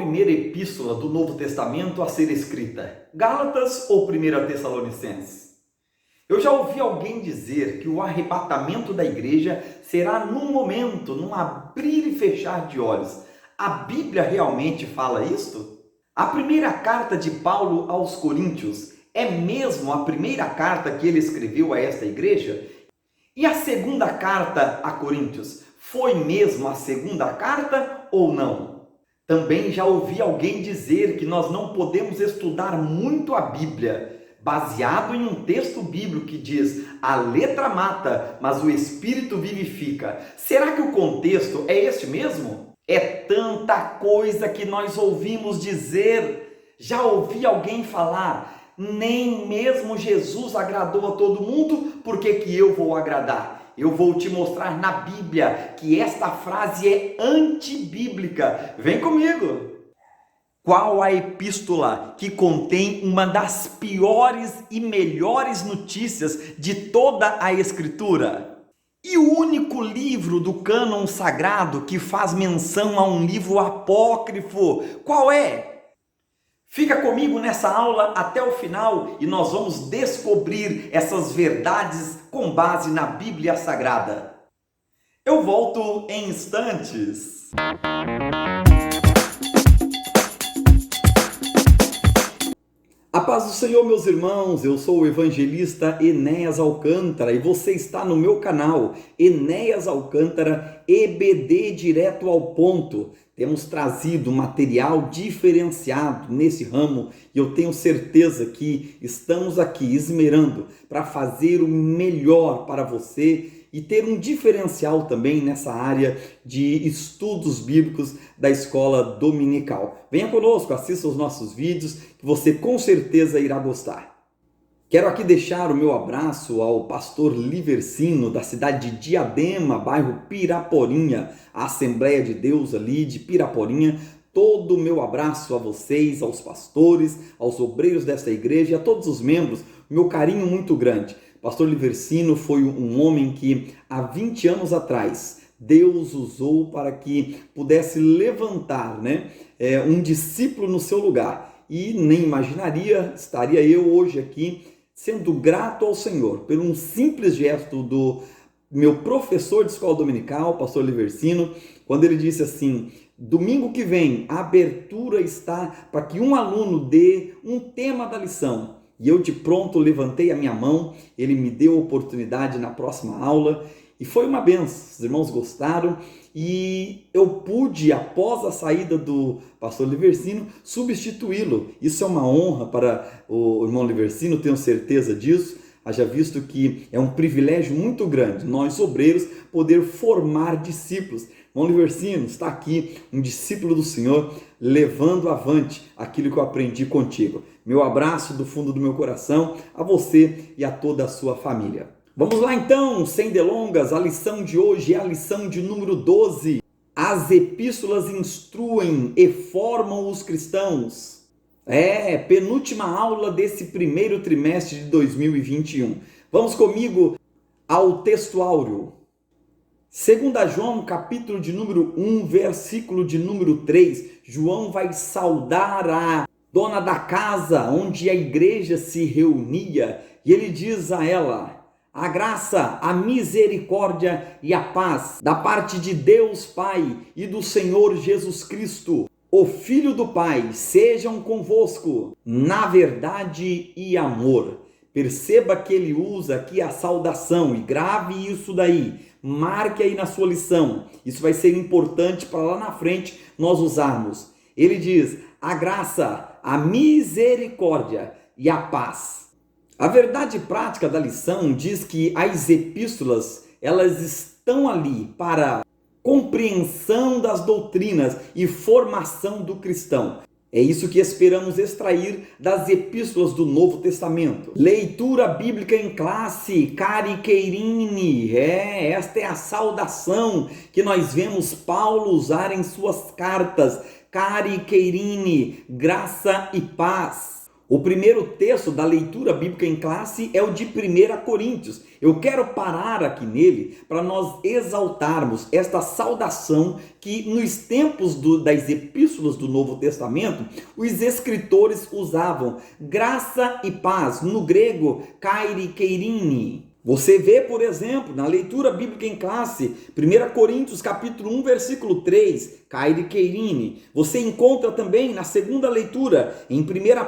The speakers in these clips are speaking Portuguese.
primeira epístola do Novo Testamento a ser escrita? Gálatas ou 1 Tessalonicenses? Eu já ouvi alguém dizer que o arrebatamento da igreja será num momento, num abrir e fechar de olhos. A Bíblia realmente fala isto? A primeira carta de Paulo aos Coríntios é mesmo a primeira carta que ele escreveu a esta igreja? E a segunda carta a Coríntios foi mesmo a segunda carta ou não? Também já ouvi alguém dizer que nós não podemos estudar muito a Bíblia, baseado em um texto bíblico que diz: a letra mata, mas o Espírito vivifica. Será que o contexto é este mesmo? É tanta coisa que nós ouvimos dizer. Já ouvi alguém falar: nem mesmo Jesus agradou a todo mundo, por que eu vou agradar? Eu vou te mostrar na Bíblia que esta frase é antibíblica. Vem comigo! Qual a epístola que contém uma das piores e melhores notícias de toda a Escritura? E o único livro do cânon sagrado que faz menção a um livro apócrifo, qual é? Fica comigo nessa aula até o final e nós vamos descobrir essas verdades com base na Bíblia Sagrada. Eu volto em instantes. A paz do Senhor, meus irmãos, eu sou o evangelista Enéas Alcântara e você está no meu canal, Enéas Alcântara, EBD direto ao ponto. Temos trazido material diferenciado nesse ramo e eu tenho certeza que estamos aqui esmerando para fazer o melhor para você e ter um diferencial também nessa área de estudos bíblicos da escola dominical. Venha conosco, assista os nossos vídeos que você com certeza irá gostar. Quero aqui deixar o meu abraço ao pastor Livercino, da cidade de Diadema, bairro Piraporinha, a Assembleia de Deus ali de Piraporinha. Todo o meu abraço a vocês, aos pastores, aos obreiros desta igreja e a todos os membros, meu carinho muito grande. Pastor Livercino foi um homem que há 20 anos atrás Deus usou para que pudesse levantar um discípulo no seu lugar. E nem imaginaria, estaria eu hoje aqui sendo grato ao Senhor por um simples gesto do meu professor de escola dominical, pastor Livercino, quando ele disse assim: domingo que vem a abertura está para que um aluno dê um tema da lição. E eu de pronto levantei a minha mão, ele me deu a oportunidade na próxima aula e foi uma benção. Os irmãos gostaram e eu pude, após a saída do pastor Livercino, substituí-lo. Isso é uma honra para o irmão Livercino, tenho certeza disso. Haja visto que é um privilégio muito grande nós obreiros poder formar discípulos. Irmão Livercino, está aqui um discípulo do Senhor levando avante aquilo que eu aprendi contigo. Meu abraço do fundo do meu coração a você e a toda a sua família. Vamos lá então, sem delongas, a lição de hoje é a lição de número 12. As epístolas instruem e formam os cristãos. Penúltima aula desse primeiro trimestre de 2021. Vamos comigo ao texto áureo. 2 João, capítulo de número 1, versículo de número 3. João vai saudar a dona da casa onde a igreja se reunia e ele diz a ela: a graça, a misericórdia e a paz da parte de Deus Pai e do Senhor Jesus Cristo, o Filho do Pai, sejam convosco na verdade e amor. Perceba que ele usa aqui a saudação e grave isso daí, marque aí na sua lição. Isso vai ser importante para lá na frente nós usarmos. Ele diz: a graça, a misericórdia e a paz. A verdade prática da lição diz que as epístolas, elas estão ali para compreensão das doutrinas e formação do cristão. É isso que esperamos extrair das epístolas do Novo Testamento. Leitura bíblica em classe, cari queirine. Esta é a saudação que nós vemos Paulo usar em suas cartas. Cari queirine, graça e paz. O primeiro texto da leitura bíblica em classe é o de 1 Coríntios. Eu quero parar aqui nele para nós exaltarmos esta saudação que nos tempos das epístolas do Novo Testamento, os escritores usavam. Graça e paz, no grego, kairi keirini. Você vê, por exemplo, na leitura bíblica em classe, 1 Coríntios capítulo 1, versículo 3, kairi keirini. Você encontra também na segunda leitura, em 1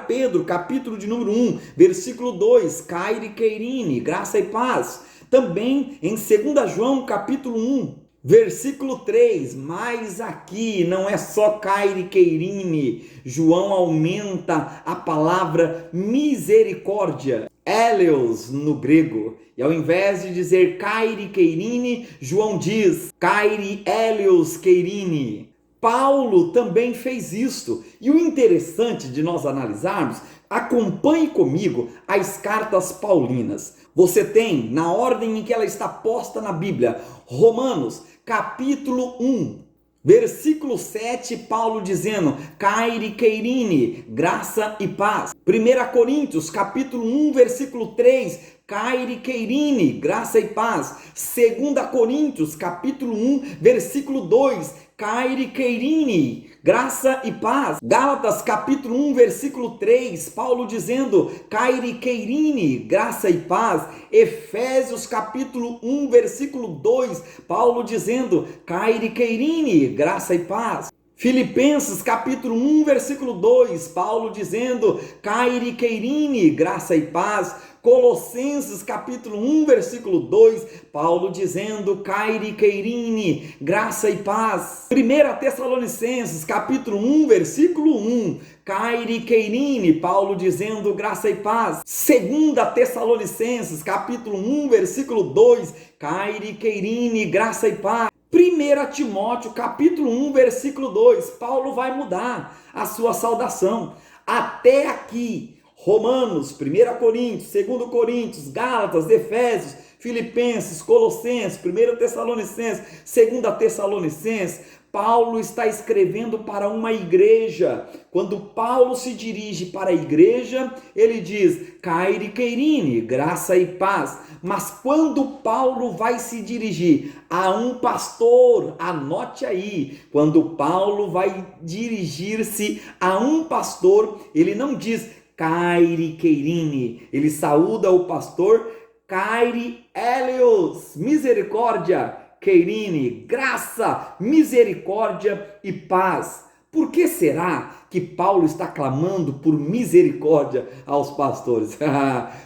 Pedro, capítulo de número 1, versículo 2, kairi keirini, graça e paz. Também em 2 João, capítulo 1, versículo 3, mas aqui não é só kairi keirini. João aumenta a palavra misericórdia, eleos no grego. E ao invés de dizer kairi keirini, João diz kairi eleos keirini. Paulo também fez isto. E o interessante de nós analisarmos, acompanhe comigo as cartas paulinas. Você tem, na ordem em que ela está posta na Bíblia, Romanos, capítulo 1, versículo 7, Paulo dizendo, kairi keirini, graça e paz. 1 Coríntios, capítulo 1, versículo 3, kairi keirini, graça e paz. 2 Coríntios, capítulo 1, versículo 2, kairi keirini, graça e paz. Gálatas, capítulo 1, versículo 3, Paulo dizendo, kairi keirini, graça e paz. Efésios, capítulo 1, versículo 2, Paulo dizendo, kairi keirini, graça e paz. Filipenses, capítulo 1, versículo 2, Paulo dizendo, kairi keirini, graça e paz. Colossenses, capítulo 1, versículo 2, Paulo dizendo, kairi keirini, graça e paz. 1 Tessalonicenses, capítulo 1, versículo 1, kairi keirini, Paulo dizendo, graça e paz. 2 Tessalonicenses, capítulo 1, versículo 2, kairi keirini, graça e paz. 1 Timóteo, capítulo 1, versículo 2, Paulo vai mudar a sua saudação. Até aqui, Romanos, 1 Coríntios, 2 Coríntios, Gálatas, Efésios, Filipenses, Colossenses, 1 Tessalonicenses, 2 Tessalonicenses, Paulo está escrevendo para uma igreja. Quando Paulo se dirige para a igreja, ele diz, kairi keirini, graça e paz. Mas quando Paulo vai se dirigir a um pastor, anote aí, quando Paulo vai dirigir-se a um pastor, ele não diz kairi keirini, ele saúda o pastor, kairi eleos, misericórdia, keirini, graça, misericórdia e paz. Por que será que Paulo está clamando por misericórdia aos pastores?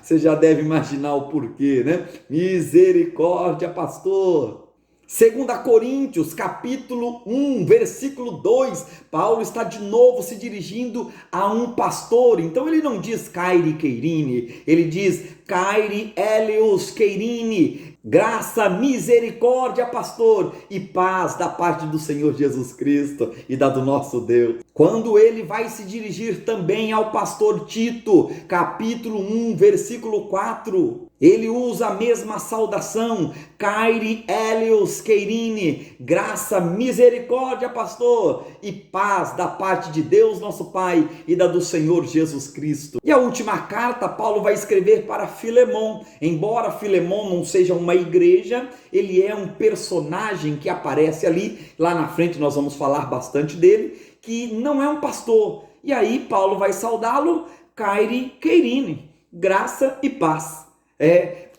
Você já deve imaginar o porquê, né? Misericórdia, pastor. 2 Coríntios, capítulo 1, versículo 2, Paulo está de novo se dirigindo a um pastor. Então ele não diz kairi keirini, ele diz kairi eleos keirini, graça, misericórdia, pastor, e paz da parte do Senhor Jesus Cristo e da do nosso Deus. Quando ele vai se dirigir também ao pastor Tito, capítulo 1, versículo 4, ele usa a mesma saudação, kairi eleos keirini, graça, misericórdia, pastor, e paz da parte de Deus nosso Pai e da do Senhor Jesus Cristo. E a última carta, Paulo vai escrever para Filemon. Embora Filemon não seja uma igreja, ele é um personagem que aparece ali, lá na frente nós vamos falar bastante dele, que não é um pastor. E aí Paulo vai saudá-lo, kairi keirini, graça e paz.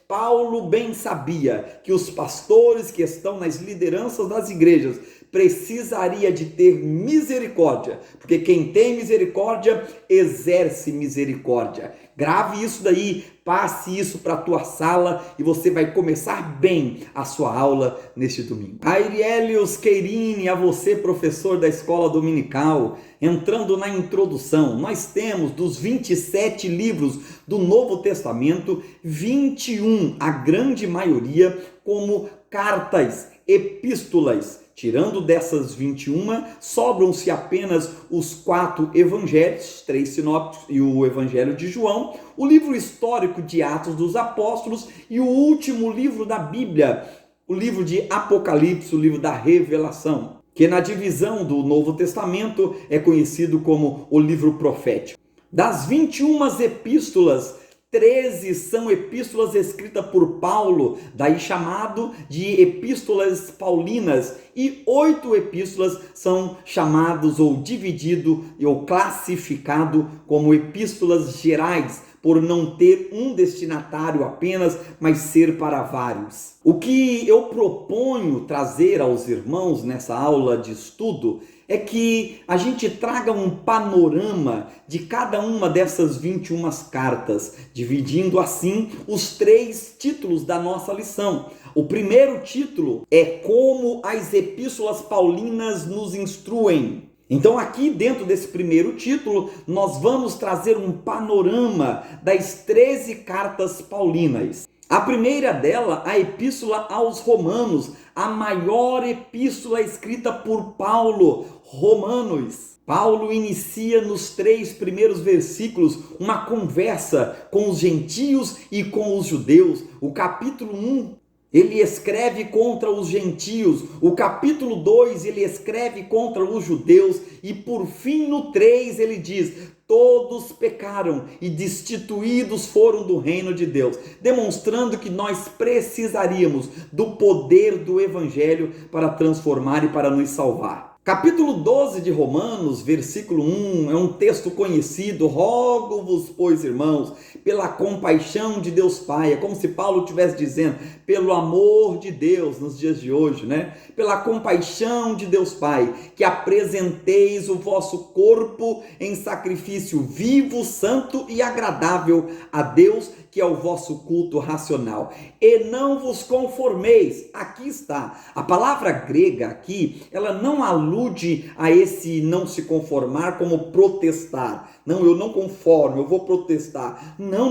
Paulo bem sabia que os pastores que estão nas lideranças das igrejas precisaria de ter misericórdia, porque quem tem misericórdia exerce misericórdia. Grave isso daí, passe isso para a tua sala e você vai começar bem a sua aula neste domingo. Kairi eleos keirini, a você professor da escola dominical, entrando na introdução, nós temos dos 27 livros do Novo Testamento, 21, a grande maioria, como cartas, epístolas. Tirando dessas 21, sobram-se apenas os 4 evangelhos, 3 sinópticos e o evangelho de João, o livro histórico de Atos dos Apóstolos e o último livro da Bíblia, o livro de Apocalipse, o livro da Revelação, que na divisão do Novo Testamento é conhecido como o livro profético. Das 21 epístolas, 13 são epístolas escritas por Paulo, daí chamado de epístolas paulinas, e 8 epístolas são chamados ou dividido ou classificado como epístolas gerais, por não ter um destinatário apenas, mas ser para vários. O que eu proponho trazer aos irmãos nessa aula de estudo é que a gente traga um panorama de cada uma dessas 21 cartas, dividindo assim os 3 títulos da nossa lição. O primeiro título é Como as Epístolas Paulinas nos instruem. Então aqui dentro desse primeiro título, nós vamos trazer um panorama das 13 cartas paulinas. A primeira dela, a Epístola aos Romanos, a maior epístola escrita por Paulo, Romanos. Paulo inicia nos 3 primeiros versículos uma conversa com os gentios e com os judeus. O capítulo 1, ele escreve contra os gentios. O capítulo 2, ele escreve contra os judeus. E por fim, no 3, ele diz: todos pecaram e destituídos foram do reino de Deus, demonstrando que nós precisaríamos do poder do evangelho para transformar e para nos salvar. Capítulo 12 de Romanos, versículo 1, é um texto conhecido. Rogo-vos, pois, irmãos, pela compaixão de Deus Pai. É como se Paulo estivesse dizendo, pelo amor de Deus, nos dias de hoje, né? Pela compaixão de Deus Pai, que apresenteis o vosso corpo em sacrifício vivo, santo e agradável a Deus, que é o vosso culto racional. E não vos conformeis. Aqui está. A palavra grega aqui, ela não alude a esse não se conformar como protestar. Não, eu não conformo, eu vou protestar. Não.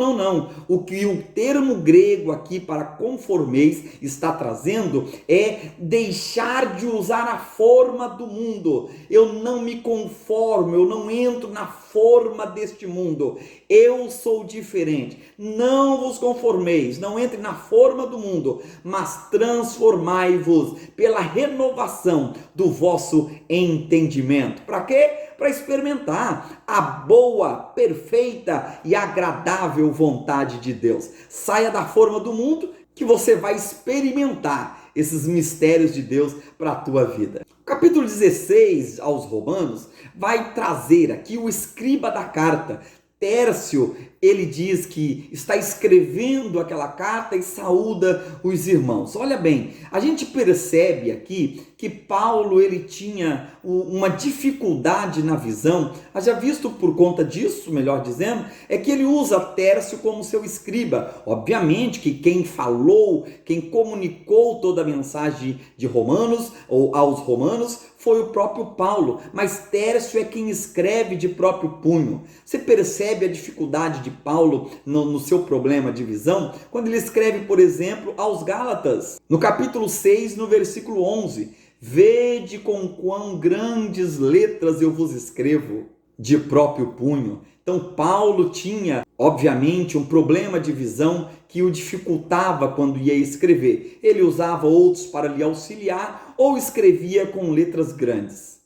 O que o termo grego aqui para conformeis está trazendo é deixar de usar a forma do mundo. Eu não me conformo, eu não entro na forma deste mundo. Eu sou diferente. Não vos conformeis, não entre na forma do mundo, mas transformai-vos pela renovação do vosso entendimento. Para quê? Para experimentar a boa, perfeita e agradável vontade de Deus. Saia da forma do mundo que você vai experimentar esses mistérios de Deus para a tua vida. O capítulo 16 aos Romanos vai trazer aqui o escriba da carta, Tércio. Ele diz que está escrevendo aquela carta e saúda os irmãos. Olha bem, a gente percebe aqui que Paulo ele tinha uma dificuldade na visão. Haja visto por conta disso, melhor dizendo, é que ele usa Tércio como seu escriba. Obviamente que quem falou, quem comunicou toda a mensagem de Romanos ou aos Romanos foi o próprio Paulo, mas Tércio é quem escreve de próprio punho. Você percebe a dificuldade de Paulo no seu problema de visão, quando ele escreve, por exemplo, aos Gálatas, no capítulo 6, no versículo 11, vede com quão grandes letras eu vos escrevo de próprio punho. Então Paulo tinha, obviamente, um problema de visão que o dificultava quando ia escrever. Ele usava outros para lhe auxiliar ou escrevia com letras grandes.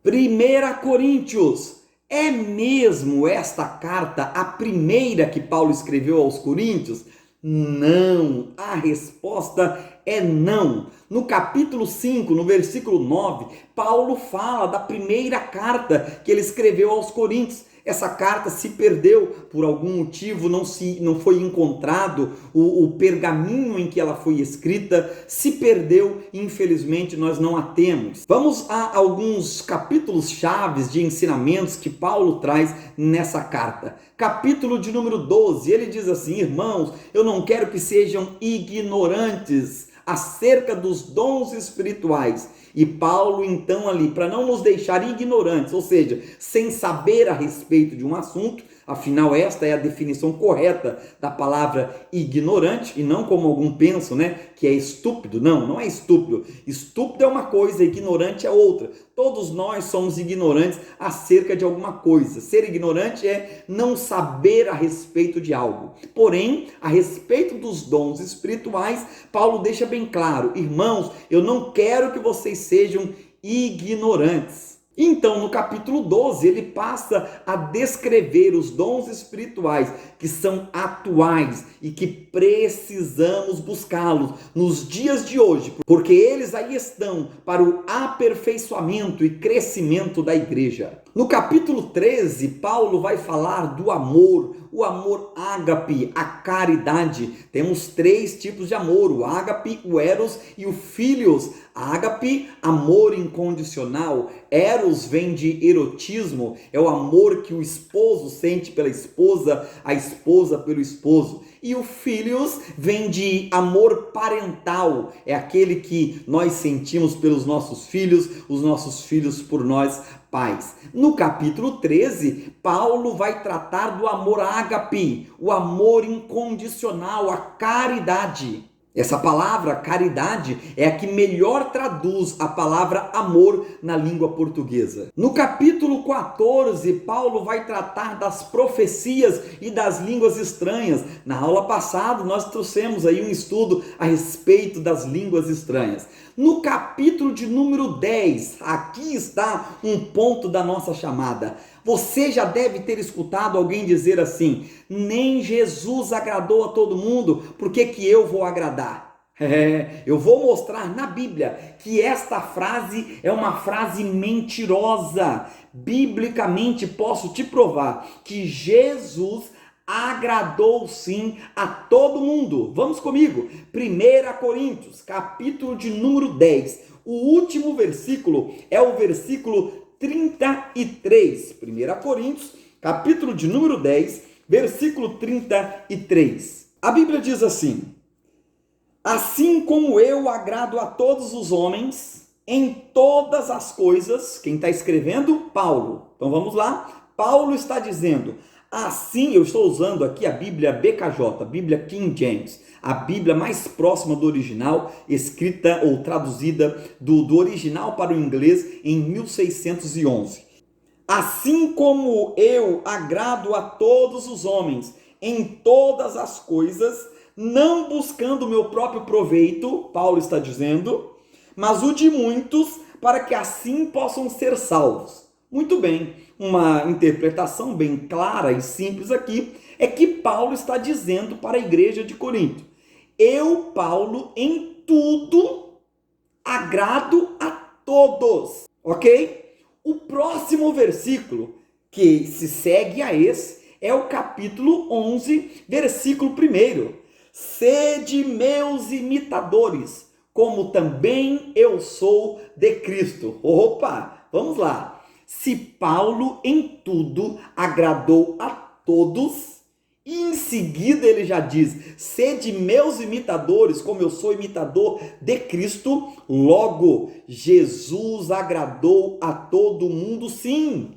1 Coríntios. É mesmo esta carta a primeira que Paulo escreveu aos Coríntios? Não, a resposta é não. No capítulo 5, no versículo 9, Paulo fala da primeira carta que ele escreveu aos Coríntios. Essa carta se perdeu por algum motivo, não foi encontrado o pergaminho em que ela foi escrita, se perdeu e infelizmente nós não a temos. Vamos a alguns capítulos chaves de ensinamentos que Paulo traz nessa carta. Capítulo de número 12, ele diz assim: irmãos, eu não quero que sejam ignorantes acerca dos dons espirituais. E Paulo, então, ali, para não nos deixar ignorantes, ou seja, sem saber a respeito de um assunto, afinal, esta é a definição correta da palavra ignorante, e não como algum pensam, né, que é estúpido. Não é estúpido. Estúpido é uma coisa, ignorante é outra. Todos nós somos ignorantes acerca de alguma coisa. Ser ignorante é não saber a respeito de algo. Porém, a respeito dos dons espirituais, Paulo deixa bem claro: irmãos, eu não quero que vocês sejam ignorantes. Então, no capítulo 12, ele passa a descrever os dons espirituais que são atuais e que precisamos buscá-los nos dias de hoje, porque eles aí estão para o aperfeiçoamento e crescimento da igreja. No capítulo 13, Paulo vai falar do amor, o amor ágape, a caridade. Temos 3 tipos de amor: o ágape, o eros e o filhos. Ágape, amor incondicional. Eros vem de erotismo, é o amor que o esposo sente pela esposa, a esposa pelo esposo. E o filhos vem de amor parental, é aquele que nós sentimos pelos nossos filhos, os nossos filhos por nós, pais. No capítulo 13, Paulo vai tratar do amor ágape, o amor incondicional, a caridade. Essa palavra caridade é a que melhor traduz a palavra amor na língua portuguesa. No capítulo 14, Paulo vai tratar das profecias e das línguas estranhas. Na aula passada, nós trouxemos aí um estudo a respeito das línguas estranhas. No capítulo de número 10, aqui está um ponto da nossa chamada. Você já deve ter escutado alguém dizer assim: nem Jesus agradou a todo mundo, por que eu vou agradar? Eu vou mostrar na Bíblia que esta frase é uma frase mentirosa. Biblicamente posso te provar que Jesus agradou sim a todo mundo. Vamos comigo, 1 Coríntios, capítulo de número 10. O último versículo é o versículo 33. 1 Coríntios, capítulo de número 10, versículo 33. A Bíblia diz assim: assim como eu agrado a todos os homens em todas as coisas. Quem está escrevendo? Paulo. Então vamos lá. Paulo está dizendo: assim, eu estou usando aqui a Bíblia BKJ, a Bíblia King James, a Bíblia mais próxima do original, escrita ou traduzida do original para o inglês em 1611. Assim como eu agrado a todos os homens em todas as coisas, não buscando o meu próprio proveito, Paulo está dizendo, mas o de muitos, para que assim possam ser salvos. Muito bem, uma interpretação bem clara e simples aqui é que Paulo está dizendo para a igreja de Corinto: eu, Paulo, em tudo agrado a todos, ok? O próximo versículo que se segue a esse é o capítulo 11, versículo 1. Sede meus imitadores, como também eu sou de Cristo. Opa, vamos lá. Se Paulo em tudo agradou a todos, e em seguida ele já diz: sede meus imitadores, como eu sou imitador de Cristo, logo Jesus agradou a todo mundo, sim.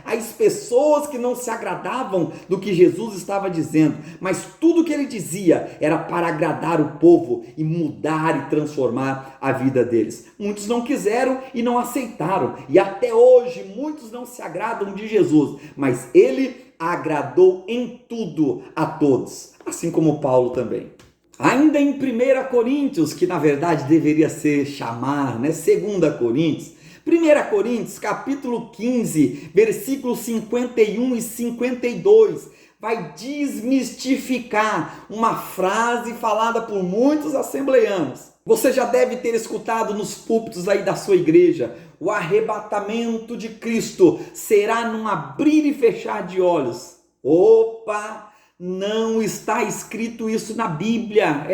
As pessoas que não se agradavam do que Jesus estava dizendo, mas tudo que ele dizia era para agradar o povo e mudar e transformar a vida deles. Muitos não quiseram e não aceitaram, e até hoje muitos não se agradam de Jesus, mas ele agradou em tudo a todos, assim como Paulo também. Ainda em 1 Coríntios, que na verdade deveria ser chamar, 2 Coríntios, 1 Coríntios, capítulo 15, versículos 51 e 52, vai desmistificar uma frase falada por muitos assembleanos. Você já deve ter escutado nos púlpitos aí da sua igreja: o arrebatamento de Cristo será num abrir e fechar de olhos. Opa! Não está escrito isso na Bíblia.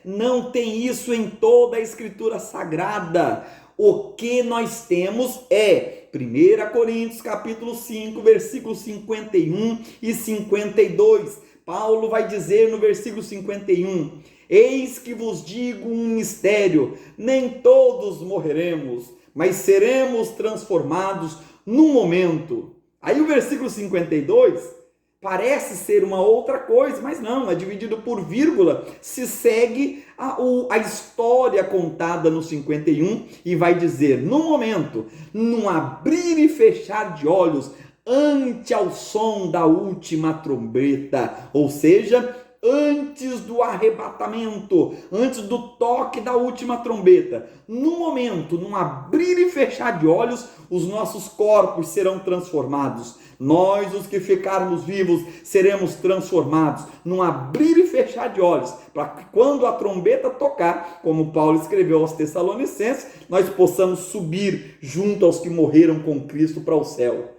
Não tem isso em toda a Escritura Sagrada. O que nós temos é 1 Coríntios capítulo 5, versículos 51 e 52. Paulo vai dizer no versículo 51: eis que vos digo um mistério, nem todos morreremos, mas seremos transformados num momento. Aí o versículo 52 parece ser uma outra coisa, mas não, é dividido por vírgula, se segue a história contada no 51 e vai dizer: no momento, num abrir e fechar de olhos, ante ao som da última trombeta, ou seja, antes do arrebatamento, antes do toque da última trombeta. No momento, num abrir e fechar de olhos, os nossos corpos serão transformados. Nós, os que ficarmos vivos, seremos transformados num abrir e fechar de olhos, para que quando a trombeta tocar, como Paulo escreveu aos Tessalonicenses, nós possamos subir junto aos que morreram com Cristo para o céu.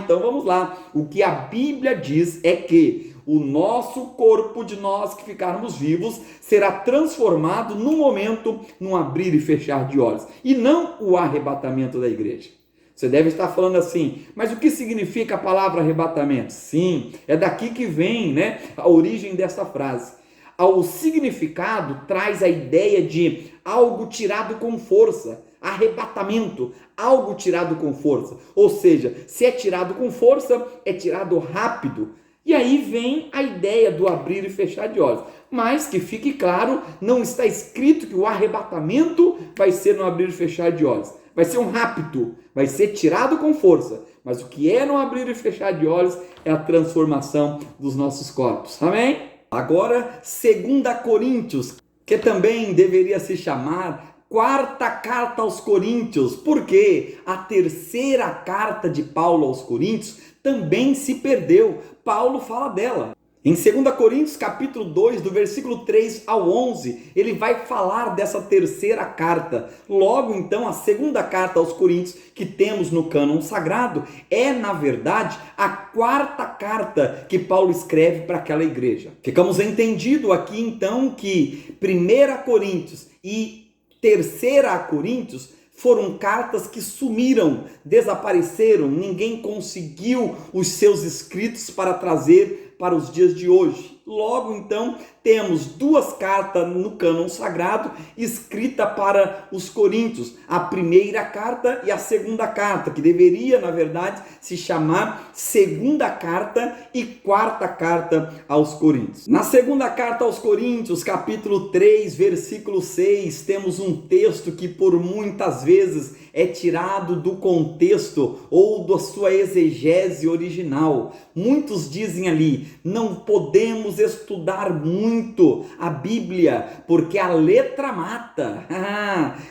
Então vamos lá. O que a Bíblia diz é que o nosso corpo de nós que ficarmos vivos será transformado no momento, num abrir e fechar de olhos, e não o arrebatamento da igreja. Você deve estar falando assim, mas o que significa a palavra arrebatamento? Sim, é daqui que vem, a origem dessa frase. O significado traz a ideia de algo tirado com força, arrebatamento, algo tirado com força. Ou seja, se é tirado com força, é tirado rápido. E aí vem a ideia do abrir e fechar de olhos. Mas que fique claro, não está escrito que o arrebatamento vai ser no abrir e fechar de olhos. Vai ser um rapto, vai ser tirado com força. Mas o que é no abrir e fechar de olhos é a transformação dos nossos corpos. Amém? Agora, 2 Coríntios, que também deveria se chamar quarta carta aos Coríntios, porque a terceira carta de Paulo aos Coríntios também se perdeu. Paulo fala dela. Em 2 Coríntios, capítulo 2, do versículo 3 ao 11, ele vai falar dessa terceira carta. Logo, então, a segunda carta aos Coríntios que temos no cânon sagrado é, na verdade, a quarta carta que Paulo escreve para aquela igreja. Ficamos entendido aqui, então, que 1 Coríntios e 3 Coríntios foram cartas que sumiram, desapareceram, ninguém conseguiu os seus escritos para trazer para os dias de hoje. Logo, então, temos duas cartas no cânon sagrado escrita para os coríntios, a primeira carta e a segunda carta, que deveria, na verdade, se chamar segunda carta e quarta carta aos coríntios. Na segunda carta aos coríntios, capítulo 3, versículo 6, temos um texto que por muitas vezes é tirado do contexto ou da sua exegese original. Muitos dizem ali, não podemos estudar muito a Bíblia, porque a letra mata.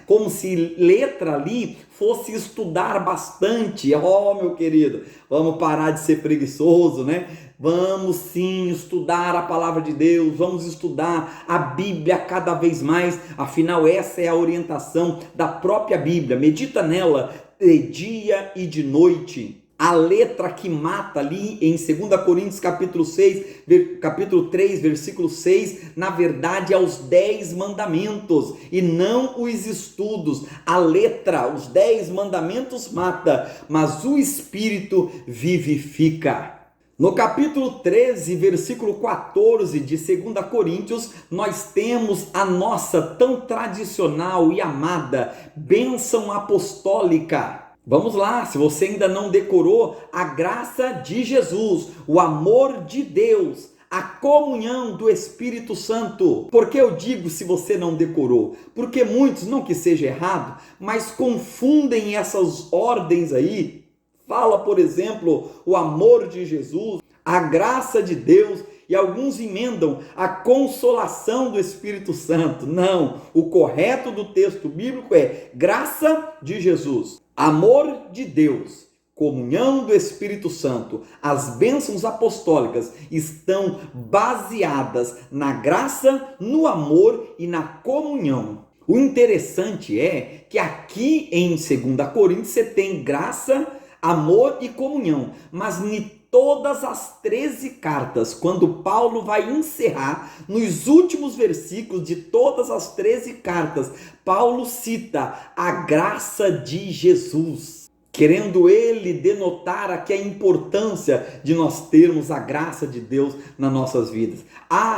Como se letra ali fosse estudar bastante. Meu querido, vamos parar de ser preguiçoso, Vamos sim estudar a palavra de Deus, vamos estudar a Bíblia cada vez mais, afinal essa é a orientação da própria Bíblia. Medita nela de dia e de noite. A letra que mata ali em 2 Coríntios capítulo 3, versículo 6, na verdade é os 10 mandamentos e não os estudos. A letra, os 10 mandamentos mata, mas o Espírito vivifica. No capítulo 13, versículo 14 de 2 Coríntios, nós temos a nossa tão tradicional e amada bênção apostólica. Vamos lá, se você ainda não decorou, a graça de Jesus, o amor de Deus, a comunhão do Espírito Santo. Por que eu digo se você não decorou? Porque muitos, não que seja errado, mas confundem essas ordens aí. Fala, por exemplo, o amor de Jesus, a graça de Deus, e alguns emendam a consolação do Espírito Santo. Não, o correto do texto bíblico é graça de Jesus, amor de Deus, comunhão do Espírito Santo. As bênçãos apostólicas estão baseadas na graça, no amor e na comunhão. O interessante é que aqui em 2 Coríntios você tem graça, amor e comunhão, mas em todas as 13 cartas, quando Paulo vai encerrar, nos últimos versículos de todas as 13 cartas, Paulo cita a graça de Jesus, querendo ele denotar aqui a importância de nós termos a graça de Deus nas nossas vidas.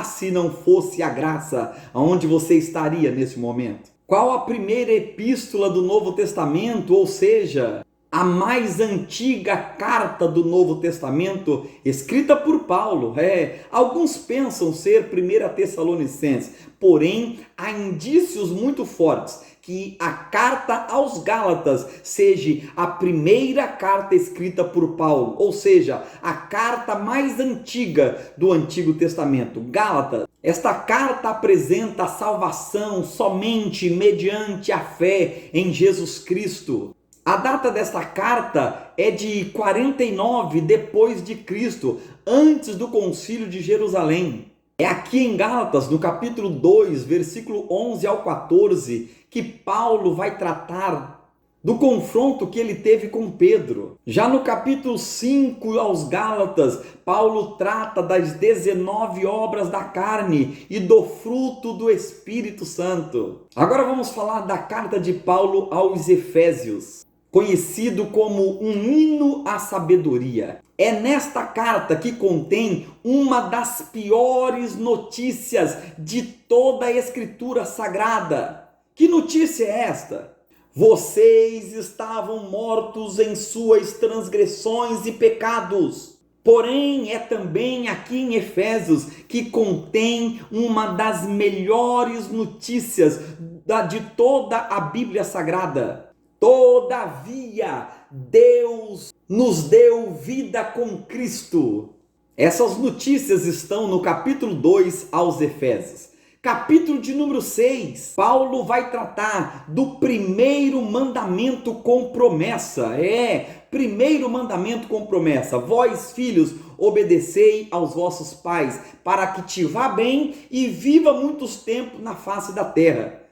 Se não fosse a graça, aonde você estaria nesse momento? Qual a primeira epístola do Novo Testamento, ou seja, a mais antiga carta do Novo Testamento, escrita por Paulo? Alguns pensam ser 1 Tessalonicenses, porém há indícios muito fortes que a carta aos Gálatas seja a primeira carta escrita por Paulo, ou seja, a carta mais antiga do Antigo Testamento. Gálatas. Esta carta apresenta a salvação somente mediante a fé em Jesus Cristo. A data desta carta é de 49 depois de Cristo, antes do Concílio de Jerusalém. É aqui em Gálatas, no capítulo 2, versículo 11 ao 14, que Paulo vai tratar do confronto que ele teve com Pedro. Já no capítulo 5 aos Gálatas, Paulo trata das 19 obras da carne e do fruto do Espírito Santo. Agora vamos falar da carta de Paulo aos Efésios, conhecido como um hino à sabedoria. É nesta carta que contém uma das piores notícias de toda a Escritura Sagrada. Que notícia é esta? Vocês estavam mortos em suas transgressões e pecados. Porém, é também aqui em Efésios que contém uma das melhores notícias de toda a Bíblia Sagrada. Todavia, Deus nos deu vida com Cristo. Essas notícias estão no capítulo 2 aos Efésios. Capítulo de número 6, Paulo vai tratar do primeiro mandamento com promessa. Primeiro mandamento com promessa. Vós, filhos, obedecei aos vossos pais, para que te vá bem e viva muitos tempos na face da terra.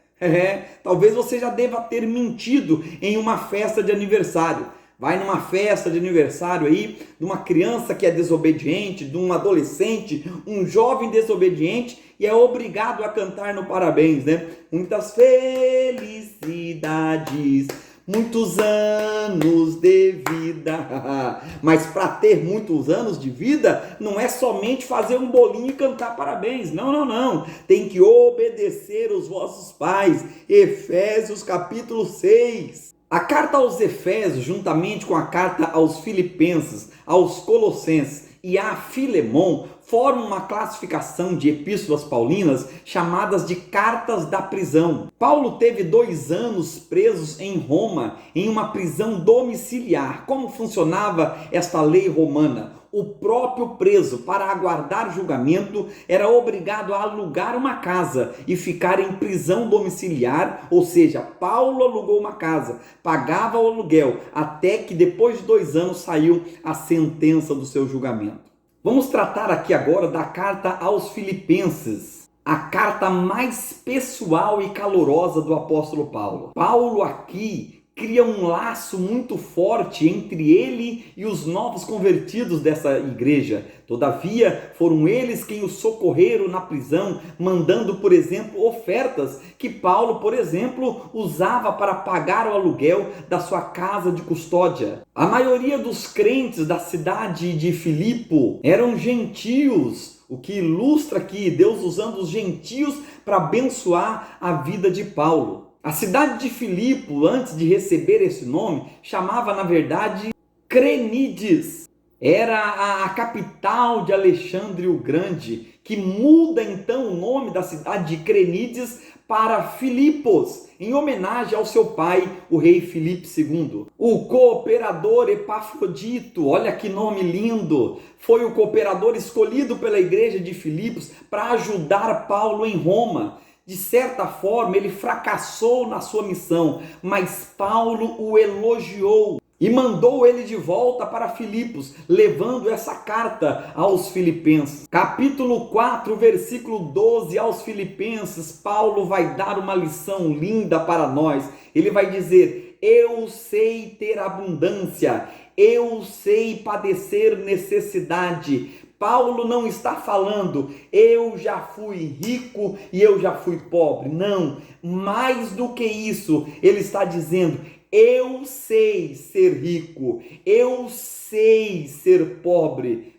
Talvez você já deva ter mentido em uma festa de aniversário. Vai numa festa de aniversário aí, de uma criança que é desobediente, de um adolescente, um jovem desobediente, e é obrigado a cantar no parabéns, né? Muitas felicidades, muitos anos de vida. Mas para ter muitos anos de vida, não é somente fazer um bolinho e cantar parabéns. Não. Tem que obedecer os vossos pais. Efésios capítulo 6. A carta aos Efésios, juntamente com a carta aos Filipenses, aos Colossenses e a Filemon, formam uma classificação de epístolas paulinas chamadas de cartas da prisão. Paulo teve 2 anos presos em Roma, em uma prisão domiciliar. Como funcionava esta lei romana? O próprio preso, para aguardar julgamento, era obrigado a alugar uma casa e ficar em prisão domiciliar, ou seja, Paulo alugou uma casa, pagava o aluguel, até que depois de 2 anos saiu a sentença do seu julgamento. Vamos tratar aqui agora da carta aos Filipenses, a carta mais pessoal e calorosa do apóstolo Paulo. Paulo aqui cria um laço muito forte entre ele e os novos convertidos dessa igreja. Todavia, foram eles quem o socorreram na prisão, mandando, por exemplo, ofertas que Paulo, por exemplo, usava para pagar o aluguel da sua casa de custódia. A maioria dos crentes da cidade de Filipe eram gentios, o que ilustra aqui Deus usando os gentios para abençoar a vida de Paulo. A cidade de Filipe, antes de receber esse nome, chamava na verdade Crenides. Era a capital de Alexandre o Grande, que muda então o nome da cidade de Crenides para Filipos, em homenagem ao seu pai, o rei Filipe II. O cooperador Epafrodito, olha que nome lindo, foi o cooperador escolhido pela igreja de Filipos para ajudar Paulo em Roma. De certa forma, ele fracassou na sua missão, mas Paulo o elogiou e mandou ele de volta para Filipos, levando essa carta aos Filipenses. Capítulo 4, versículo 12 aos Filipenses, Paulo vai dar uma lição linda para nós. Ele vai dizer: eu sei ter abundância, eu sei padecer necessidade. Paulo não está falando, eu já fui rico e eu já fui pobre. Não, mais do que isso, ele está dizendo, eu sei ser rico, eu sei ser pobre.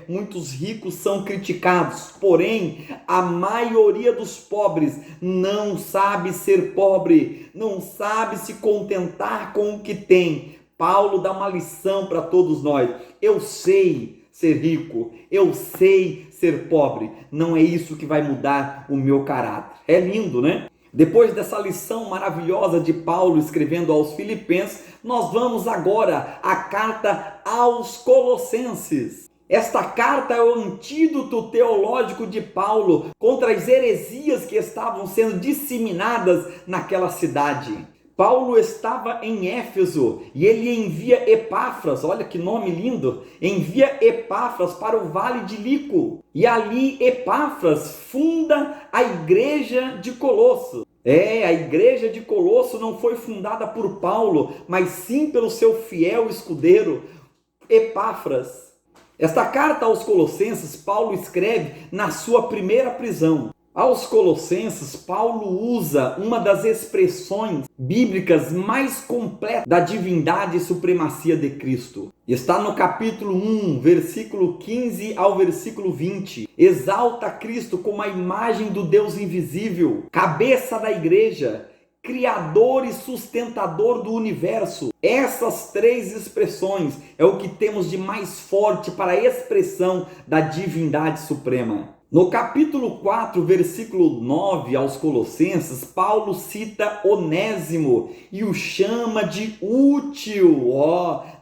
Muitos ricos são criticados, porém, a maioria dos pobres não sabe ser pobre, não sabe se contentar com o que tem. Paulo dá uma lição para todos nós. Eu sei ser rico, eu sei ser pobre, não é isso que vai mudar o meu caráter. É lindo, né? Depois dessa lição maravilhosa de Paulo escrevendo aos Filipenses, nós vamos agora à carta aos Colossenses. Esta carta é o antídoto teológico de Paulo contra as heresias que estavam sendo disseminadas naquela cidade. Paulo estava em Éfeso e ele envia Epáfras, olha que nome lindo, envia Epáfras para o vale de Lico. E ali Epáfras funda a igreja de Colosso. A igreja de Colosso não foi fundada por Paulo, mas sim pelo seu fiel escudeiro, Epáfras. Esta carta aos Colossenses, Paulo escreve na sua primeira prisão. Aos Colossenses, Paulo usa uma das expressões bíblicas mais completas da divindade e supremacia de Cristo. Está no capítulo 1, versículo 15 ao versículo 20. Exalta Cristo como a imagem do Deus invisível, cabeça da igreja, criador e sustentador do universo. Essas três expressões é o que temos de mais forte para a expressão da divindade suprema. No capítulo 4, versículo 9 aos Colossenses, Paulo cita Onésimo e o chama de útil.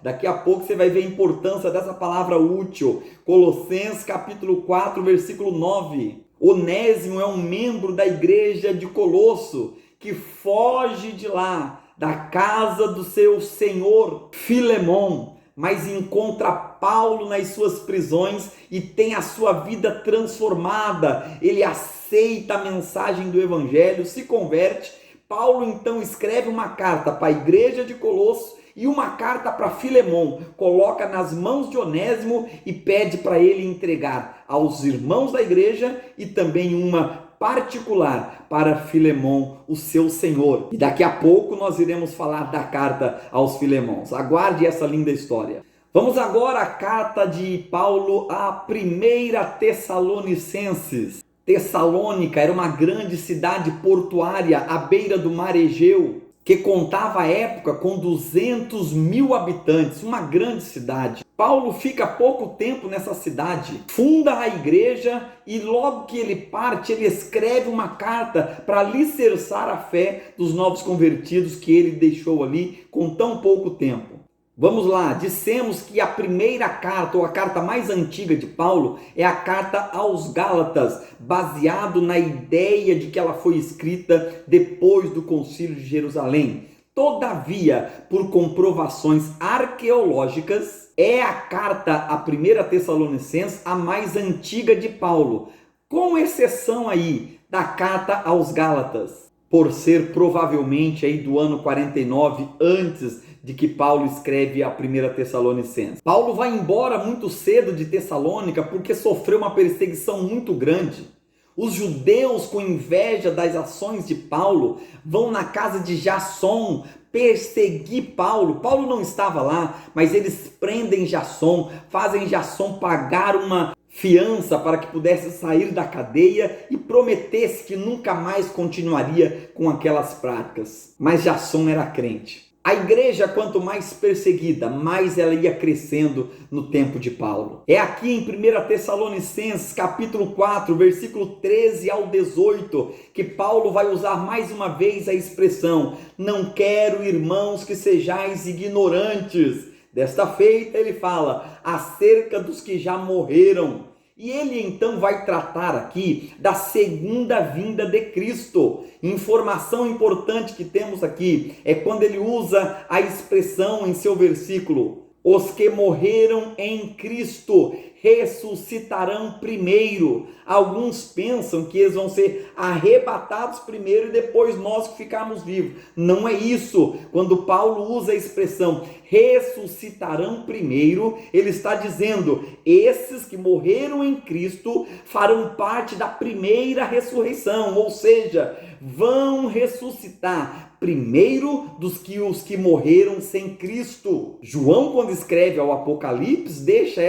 Daqui a pouco você vai ver a importância dessa palavra útil. Colossenses capítulo 4, versículo 9. Onésimo é um membro da igreja de Colosso que foge de lá, da casa do seu senhor Filemon, mas encontra Paulo nas suas prisões e tem a sua vida transformada. Ele aceita a mensagem do evangelho, se converte. Paulo então escreve uma carta para a igreja de Colosso e uma carta para Filemon, coloca nas mãos de Onésimo e pede para ele entregar aos irmãos da igreja e também uma particular para Filemon, o seu senhor. E daqui a pouco nós iremos falar da carta aos Filemons. Aguarde essa linda história. Vamos agora à carta de Paulo à primeira Tessalonicenses. Tessalônica era uma grande cidade portuária à beira do mar Egeu, que contava à época com 200 mil habitantes, uma grande cidade. Paulo fica pouco tempo nessa cidade, funda a igreja e logo que ele parte, ele escreve uma carta para alicerçar a fé dos novos convertidos que ele deixou ali com tão pouco tempo. Vamos lá, dissemos que a primeira carta, ou a carta mais antiga de Paulo, é a carta aos Gálatas, baseado na ideia de que ela foi escrita depois do Concílio de Jerusalém. Todavia, por comprovações arqueológicas, é a carta a 1 Tessalonicenses a mais antiga de Paulo, com exceção aí da carta aos Gálatas, por ser provavelmente aí do ano 49 antes de que Paulo escreve a 1 Tessalonicenses. Paulo vai embora muito cedo de Tessalônica porque sofreu uma perseguição muito grande. Os judeus, com inveja das ações de Paulo, vão na casa de Jasson perseguir Paulo. Paulo não estava lá, mas eles prendem Jasson, fazem Jasson pagar uma fiança para que pudesse sair da cadeia e prometesse que nunca mais continuaria com aquelas práticas. Mas Jasson era crente. A igreja, quanto mais perseguida, mais ela ia crescendo no tempo de Paulo. É aqui em 1 Tessalonicenses, capítulo 4, versículo 13 ao 18, que Paulo vai usar mais uma vez a expressão: não quero, irmãos, que sejais ignorantes. Desta feita ele fala acerca dos que já morreram. E ele então vai tratar aqui da segunda vinda de Cristo. Informação importante que temos aqui é quando ele usa a expressão em seu versículo: os que morreram em Cristo ressuscitarão primeiro. Alguns pensam que eles vão ser arrebatados primeiro e depois nós que ficarmos vivos. Não é isso. Quando Paulo usa a expressão ressuscitarão primeiro, ele está dizendo: esses que morreram em Cristo farão parte da primeira ressurreição, ou seja, vão ressuscitar primeiro dos que os que morreram sem Cristo. João, quando escreve ao Apocalipse, deixa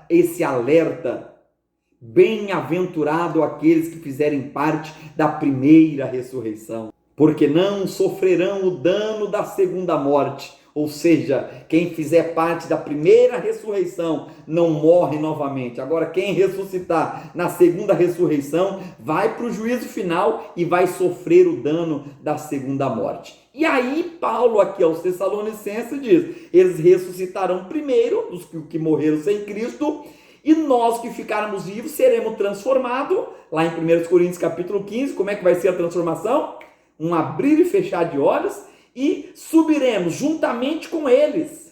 esse alerta: bem-aventurado aqueles que fizerem parte da primeira ressurreição, porque não sofrerão o dano da segunda morte. Ou seja, quem fizer parte da primeira ressurreição não morre novamente. Agora, quem ressuscitar na segunda ressurreição vai para o juízo final e vai sofrer o dano da segunda morte. E aí, Paulo, aqui aos Tessalonicenses, diz: eles ressuscitarão primeiro, os que morreram sem Cristo, e nós que ficarmos vivos seremos transformados. Lá em 1 Coríntios capítulo 15, como é que vai ser a transformação? Um abrir e fechar de olhos, e subiremos juntamente com eles.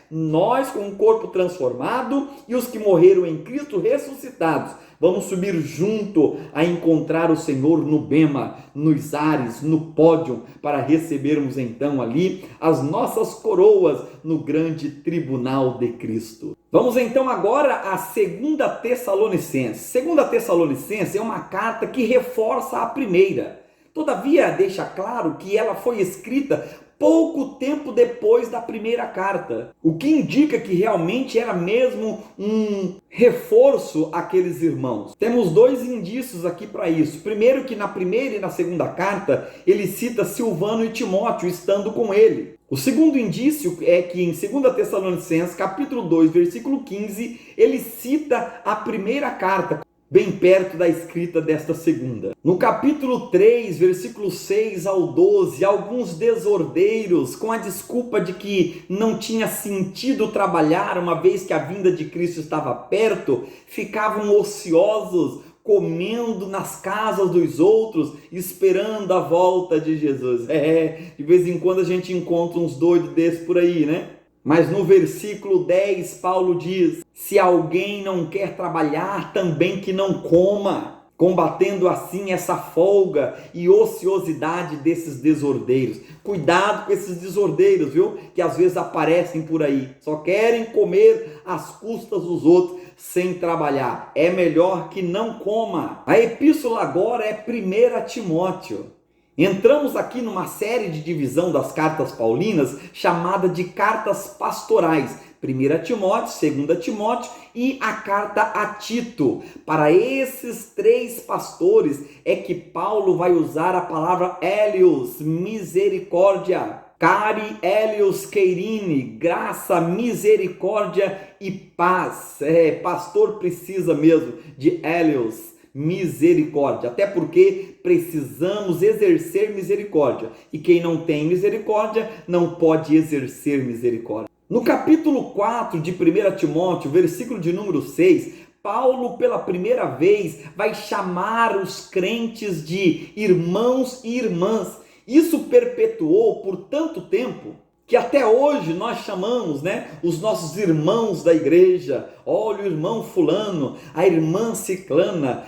Nós com um corpo transformado e os que morreram em Cristo ressuscitados. Vamos subir junto a encontrar o Senhor no bema, nos ares, no pódio, para recebermos então ali as nossas coroas no grande tribunal de Cristo. Vamos então agora a 2 Tessalonicenses. 2 Tessalonicenses é uma carta que reforça a primeira. Todavia, deixa claro que ela foi escrita pouco tempo depois da primeira carta, o que indica que realmente era mesmo um reforço àqueles irmãos. Temos dois indícios aqui para isso. Primeiro, que na primeira e na segunda carta, ele cita Silvano e Timóteo estando com ele. O segundo indício é que em 2 Tessalonicenses, capítulo 2, versículo 15, ele cita a primeira carta, bem perto da escrita desta segunda. No capítulo 3, versículos 6 ao 12, alguns desordeiros, com a desculpa de que não tinha sentido trabalhar, uma vez que a vinda de Cristo estava perto, ficavam ociosos, comendo nas casas dos outros, esperando a volta de Jesus. De vez em quando a gente encontra uns doidos desses por aí, né? Mas no versículo 10, Paulo diz: se alguém não quer trabalhar, também que não coma, combatendo assim essa folga e ociosidade desses desordeiros. Cuidado com esses desordeiros, viu? Que às vezes aparecem por aí, só querem comer às custas dos outros, sem trabalhar. É melhor que não coma. A epístola agora é 1 Timóteo. Entramos aqui numa série de divisão das cartas paulinas chamada de cartas pastorais. 1 Timóteo, 2 Timóteo e a carta a Tito. Para esses três pastores é que Paulo vai usar a palavra Elios, misericórdia. Cari Elios Queirine, graça, misericórdia e paz. Pastor precisa mesmo de Elios, misericórdia, até porque precisamos exercer misericórdia, e quem não tem misericórdia não pode exercer misericórdia. No capítulo 4 de 1 Timóteo, versículo de número 6, Paulo pela primeira vez vai chamar os crentes de irmãos e irmãs. Isso perpetuou por tanto tempo que até hoje nós chamamos, os nossos irmãos da igreja. Olha o irmão fulano, a irmã ciclana.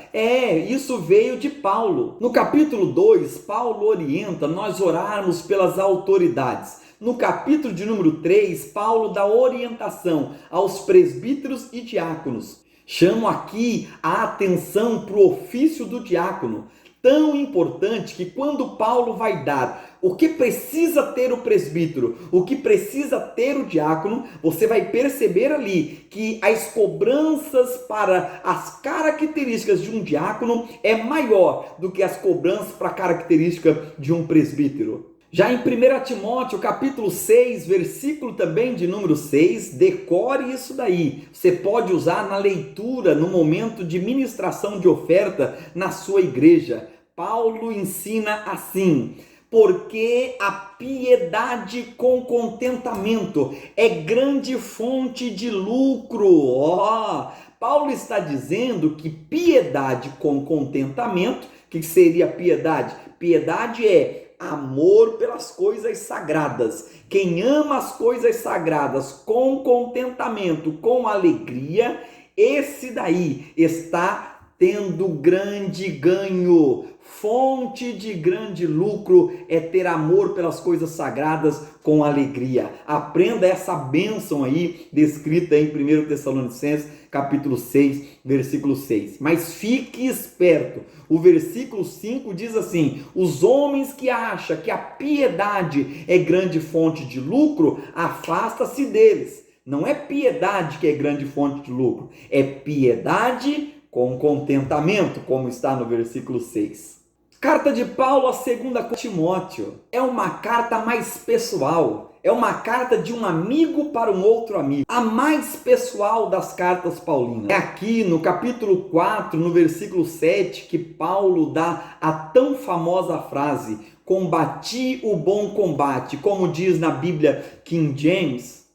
Isso veio de Paulo. No capítulo 2, Paulo orienta nós orarmos pelas autoridades. No capítulo de número 3, Paulo dá orientação aos presbíteros e diáconos. Chamo aqui a atenção para o ofício do diácono, tão importante que quando Paulo vai dar o que precisa ter o presbítero, o que precisa ter o diácono, você vai perceber ali que as cobranças para as características de um diácono é maior do que as cobranças para a característica de um presbítero. Já em 1 Timóteo, capítulo 6, versículo também de número 6, decore isso daí. Você pode usar na leitura, no momento de ministração de oferta na sua igreja. Paulo ensina assim: porque a piedade com contentamento é grande fonte de lucro. Paulo está dizendo que piedade com contentamento, o que seria piedade? Piedade é amor pelas coisas sagradas. Quem ama as coisas sagradas com contentamento, com alegria, esse daí está tendo grande ganho. Fonte de grande lucro é ter amor pelas coisas sagradas com alegria. Aprenda essa bênção aí, descrita em 1 Tessalonicenses, capítulo 6, versículo 6. Mas fique esperto. O versículo 5 diz assim: os homens que acham que a piedade é grande fonte de lucro, afasta-se deles. Não é piedade que é grande fonte de lucro, é piedade com contentamento, como está no versículo 6. Carta de Paulo a 2 Timóteo é uma carta mais pessoal, É uma carta de um amigo para um outro amigo. A mais pessoal das cartas paulinas. É aqui no capítulo 4, no versículo 7, que Paulo dá a tão famosa frase: combati o bom combate. Como diz na Bíblia King James,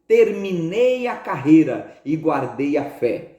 terminei a carreira e guardei a fé.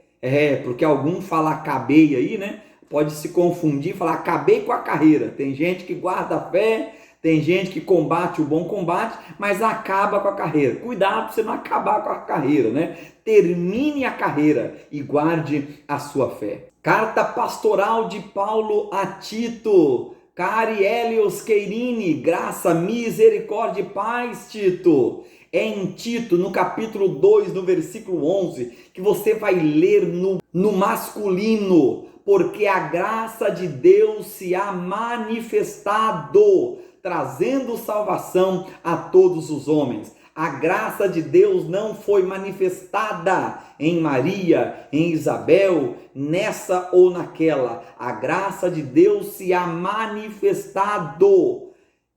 Porque algum fala acabei aí, né? Pode se confundir, falar acabei com a carreira. Tem gente que guarda a fé, tem gente que combate o bom combate, mas acaba com a carreira. Cuidado para você não acabar com a carreira, né? Termine a carreira e guarde a sua fé. Carta pastoral de Paulo a Tito. Cari Helios Queirini, graça, misericórdia e paz, Tito. É em Tito, no capítulo 2, no versículo 11, que você vai ler no masculino. Porque a graça de Deus se há manifestado, trazendo salvação a todos os homens. A graça de Deus não foi manifestada em Maria, em Isabel, nessa ou naquela. A graça de Deus se há manifestado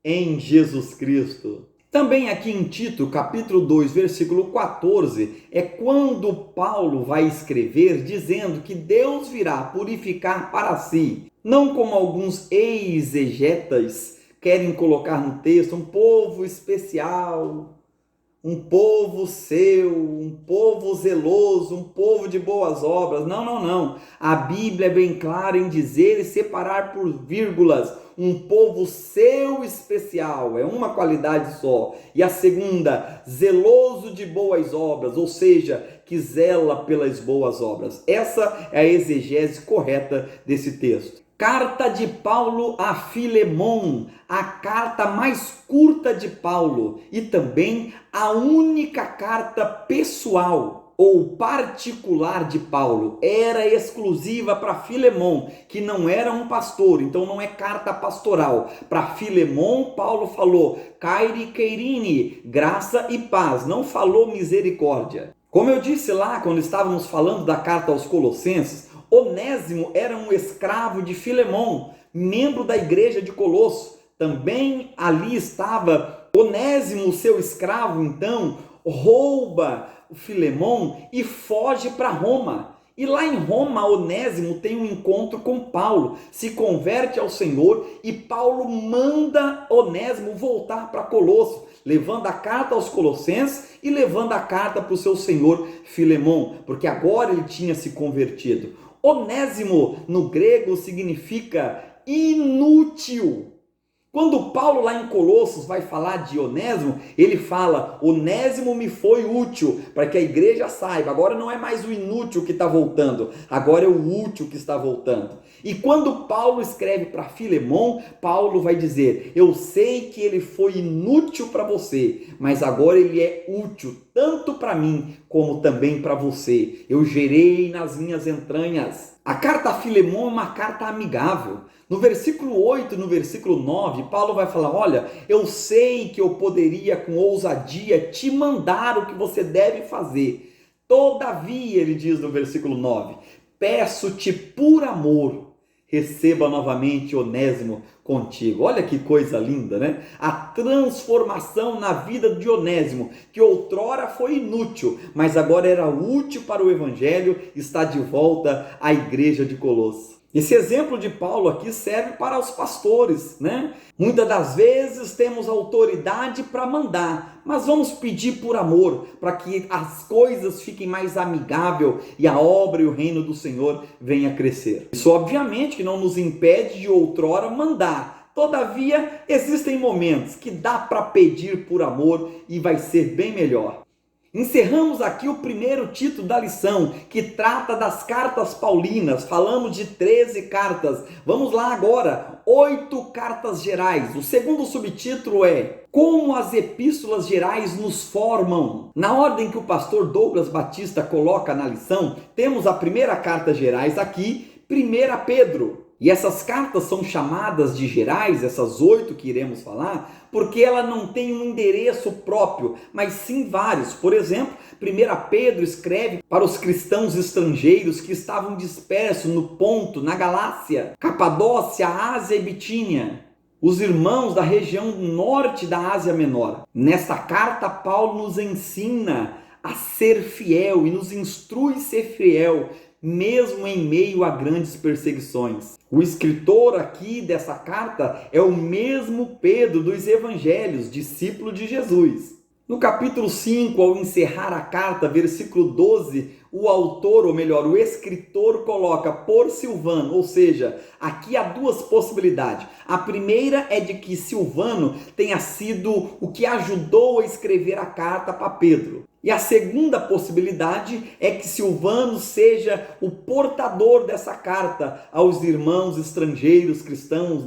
em Jesus Cristo. Também aqui em Tito, capítulo 2, versículo 14, é quando Paulo vai escrever dizendo que Deus virá purificar para si, não como alguns exegetas querem colocar no texto, um povo especial, um povo seu, um povo zeloso, um povo de boas obras. Não. A Bíblia é bem clara em dizer e separar por vírgulas um povo seu especial, é uma qualidade só. E a segunda, zeloso de boas obras, ou seja, que zela pelas boas obras. Essa é a exegese correta desse texto. Carta de Paulo a Filemon, a carta mais curta de Paulo e também a única carta pessoal ou particular de Paulo. Era exclusiva para Filemon, que não era um pastor, então não é carta pastoral. Para Filemon, Paulo falou Cairi Queirini, graça e paz, não falou misericórdia. Como eu disse lá, quando estávamos falando da carta aos Colossenses, Onésimo era um escravo de Filemon, membro da igreja de Colosso. Também ali estava Onésimo, seu escravo, então, rouba Filemon e foge para Roma. E lá em Roma, Onésimo tem um encontro com Paulo, se converte ao Senhor e Paulo manda Onésimo voltar para Colosso, levando a carta aos Colossenses e levando a carta para o seu senhor Filemon, porque agora ele tinha se convertido. Onésimo no grego significa inútil. Quando Paulo lá em Colossos vai falar de Onésimo, ele fala, Onésimo me foi útil, para que a igreja saiba, agora não é mais o inútil que está voltando, agora é o útil que está voltando. E quando Paulo escreve para Filemon, Paulo vai dizer, eu sei que ele foi inútil para você, mas agora ele é útil, tanto para mim, como também para você. Eu gerei nas minhas entranhas. A carta a Filemon é uma carta amigável. No versículo 8, no versículo 9, Paulo vai falar, olha, eu sei que eu poderia com ousadia te mandar o que você deve fazer. Todavia, ele diz no versículo 9, peço-te por amor, receba novamente Onésimo contigo. Olha que coisa linda, né? A transformação na vida de Onésimo, que outrora foi inútil, mas agora era útil para o evangelho, está de volta à igreja de Colosso. Esse exemplo de Paulo aqui serve para os pastores, né? Muitas das vezes temos autoridade para mandar, mas vamos pedir por amor, para que as coisas fiquem mais amigáveis e a obra e o reino do Senhor venha a crescer. Isso obviamente que não nos impede de outrora mandar. Todavia, existem momentos que dá para pedir por amor e vai ser bem melhor. Encerramos aqui o primeiro título da lição, que trata das cartas paulinas. Falamos de 13 cartas. Vamos lá agora, 8 cartas gerais. O segundo subtítulo é Como as epístolas gerais nos formam. Na ordem que o pastor Douglas Batista coloca na lição, temos a primeira carta gerais aqui, 1 Pedro. E essas cartas são chamadas de gerais, essas 8 que iremos falar, porque ela não tem um endereço próprio, mas sim vários. Por exemplo, 1 Pedro escreve para os cristãos estrangeiros que estavam dispersos no Ponto, na Galácia, Capadócia, Ásia e Bitínia. os irmãos da região norte da Ásia Menor. Nesta carta, Paulo nos ensina a ser fiel e nos instrui a ser fiel, mesmo em meio a grandes perseguições. O escritor aqui dessa carta é o mesmo Pedro dos Evangelhos, discípulo de Jesus. No capítulo 5, ao encerrar a carta, versículo 12, o autor, ou melhor, o escritor coloca por Silvano, ou seja, aqui há duas possibilidades. A primeira é de que Silvano tenha sido o que ajudou a escrever a carta para Pedro. E a segunda possibilidade é que Silvano seja o portador dessa carta aos irmãos estrangeiros cristãos,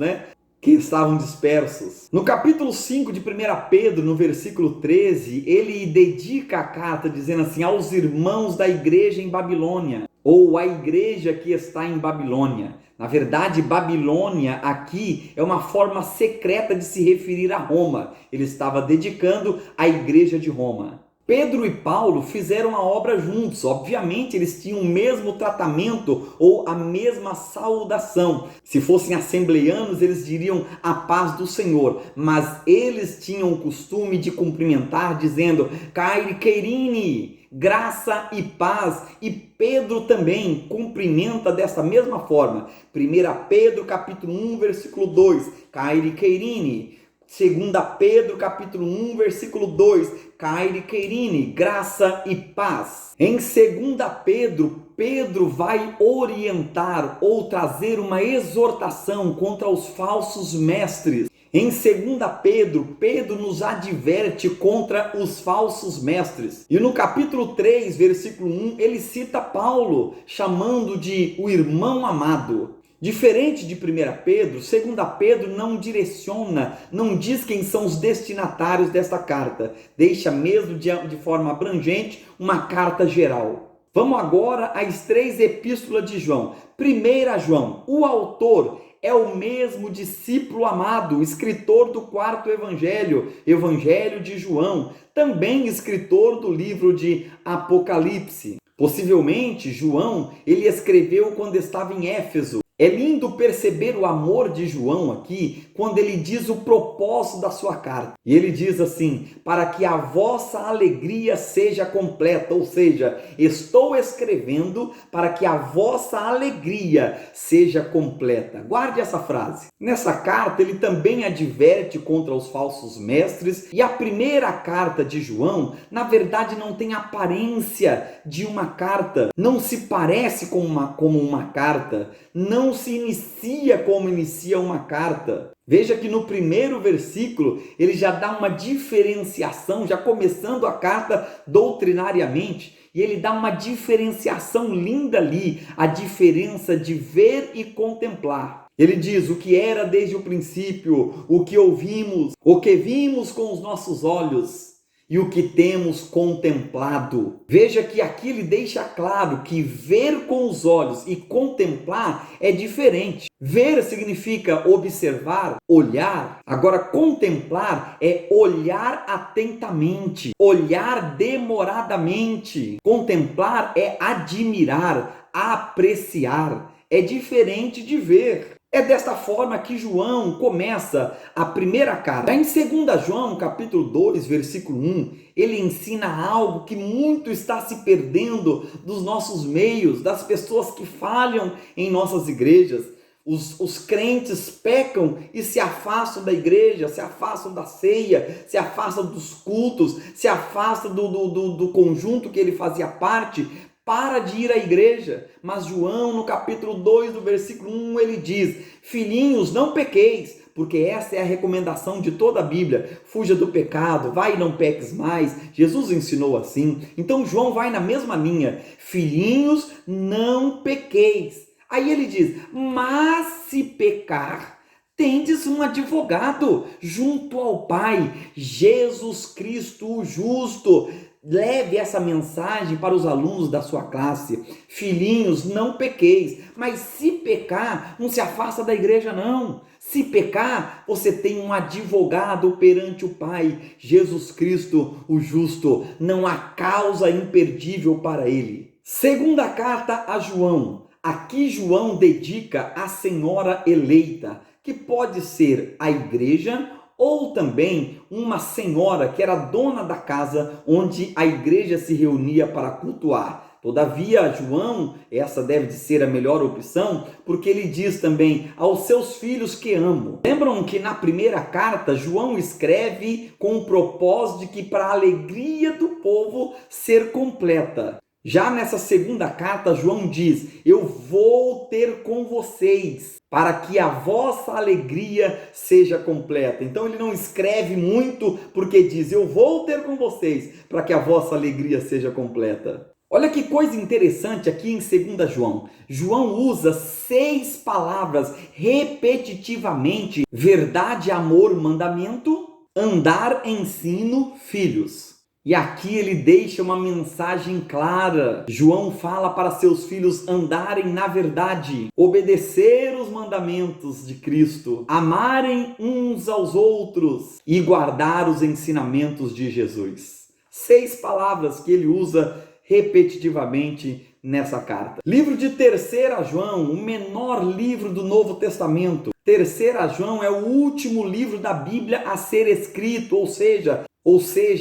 que estavam dispersos. No capítulo 5 de 1 Pedro, no versículo 13, ele dedica a carta dizendo assim, aos irmãos da igreja em Babilônia, ou a igreja que está em Babilônia. Na verdade, Babilônia aqui é uma forma secreta de se referir a Roma. Ele estava dedicando à igreja de Roma. Pedro e Paulo fizeram a obra juntos, obviamente eles tinham o mesmo tratamento ou a mesma saudação. Se fossem assembleianos, eles diriam a paz do Senhor, mas eles tinham o costume de cumprimentar dizendo Kyrie Keirini, graça e paz, e Pedro também cumprimenta dessa mesma forma. 1 Pedro capítulo 1, versículo 2, Kyrie Keirini. 2 Pedro capítulo 1, versículo 2, Kyrie Keirini, graça e paz. Em 2 Pedro, Pedro vai orientar ou trazer uma exortação contra os falsos mestres. Em 2 Pedro, Pedro nos adverte contra os falsos mestres. E no capítulo 3, versículo 1, ele cita Paulo, chamando de o irmão amado. Diferente de 1 Pedro, 2 Pedro não direciona, não diz quem são os destinatários desta carta. Deixa mesmo de forma abrangente uma carta geral. Vamos agora às 3 epístolas de João. 1 João, o autor é o mesmo discípulo amado, escritor do 4º evangelho, Evangelho de João, também escritor do livro de Apocalipse. Possivelmente, João, ele escreveu quando estava em Éfeso. É lindo perceber o amor de João aqui, quando ele diz o propósito da sua carta. E ele diz assim, para que a vossa alegria seja completa, ou seja, estou escrevendo para que a vossa alegria seja completa. Guarde essa frase. Nessa carta, ele também adverte contra os falsos mestres, e a primeira carta de João, na verdade, não tem aparência de uma carta, não se parece como uma carta, não se inicia como inicia uma carta. Veja que no primeiro versículo ele já dá uma diferenciação, já começando a carta doutrinariamente, e ele dá uma diferenciação linda ali, a diferença de ver e contemplar. Ele diz o que era desde o princípio, o que ouvimos, o que vimos com os nossos olhos e o que temos contemplado. Veja que aqui ele deixa claro que ver com os olhos e contemplar é diferente. Ver significa observar, olhar. Agora, contemplar é olhar atentamente, olhar demoradamente. Contemplar é admirar, apreciar. É diferente de ver. É desta forma que João começa a primeira carta. Em 2 João, capítulo 2, versículo 1, ele ensina algo que muito está se perdendo dos nossos meios, das pessoas que falham em nossas igrejas. Os crentes pecam e se afastam da igreja, se afastam da ceia, se afastam dos cultos, se afastam do conjunto que ele fazia parte. Para de ir à igreja. Mas João, no capítulo 2, do versículo 1, ele diz, filhinhos, não pequeis, porque essa é a recomendação de toda a Bíblia. Fuja do pecado, vai e não peques mais. Jesus ensinou assim. Então João vai na mesma linha. Filhinhos, não pequeis. Aí ele diz, mas se pecar, tendes um advogado junto ao Pai, Jesus Cristo o justo. Leve essa mensagem para os alunos da sua classe. Filhinhos, não pequeis. Mas se pecar, não se afasta da igreja não. Se pecar, você tem um advogado perante o Pai, Jesus Cristo, o justo. Não há causa imperdível para ele. Segunda carta a João. Aqui João dedica à senhora eleita, que pode ser a igreja ou também uma senhora que era dona da casa onde a igreja se reunia para cultuar. Todavia, João, essa deve ser a melhor opção, porque ele diz também aos seus filhos que amo. Lembram que na primeira carta, João escreve com o propósito de que para a alegria do povo ser completa. Já nessa segunda carta, João diz: eu vou ter com vocês, para que a vossa alegria seja completa. Então ele não escreve muito, porque diz: eu vou ter com vocês, para que a vossa alegria seja completa. Olha que coisa interessante aqui em 2 João. João usa 6 palavras repetitivamente: verdade, amor, mandamento, andar, ensino, filhos. E aqui ele deixa uma mensagem clara. João fala para seus filhos andarem na verdade, obedecer os mandamentos de Cristo, amarem uns aos outros e guardar os ensinamentos de Jesus. 6 palavras que ele usa repetitivamente nessa carta. Livro de 3 João, o menor livro do Novo Testamento. 3 João é o último livro da Bíblia a ser escrito, ou seja,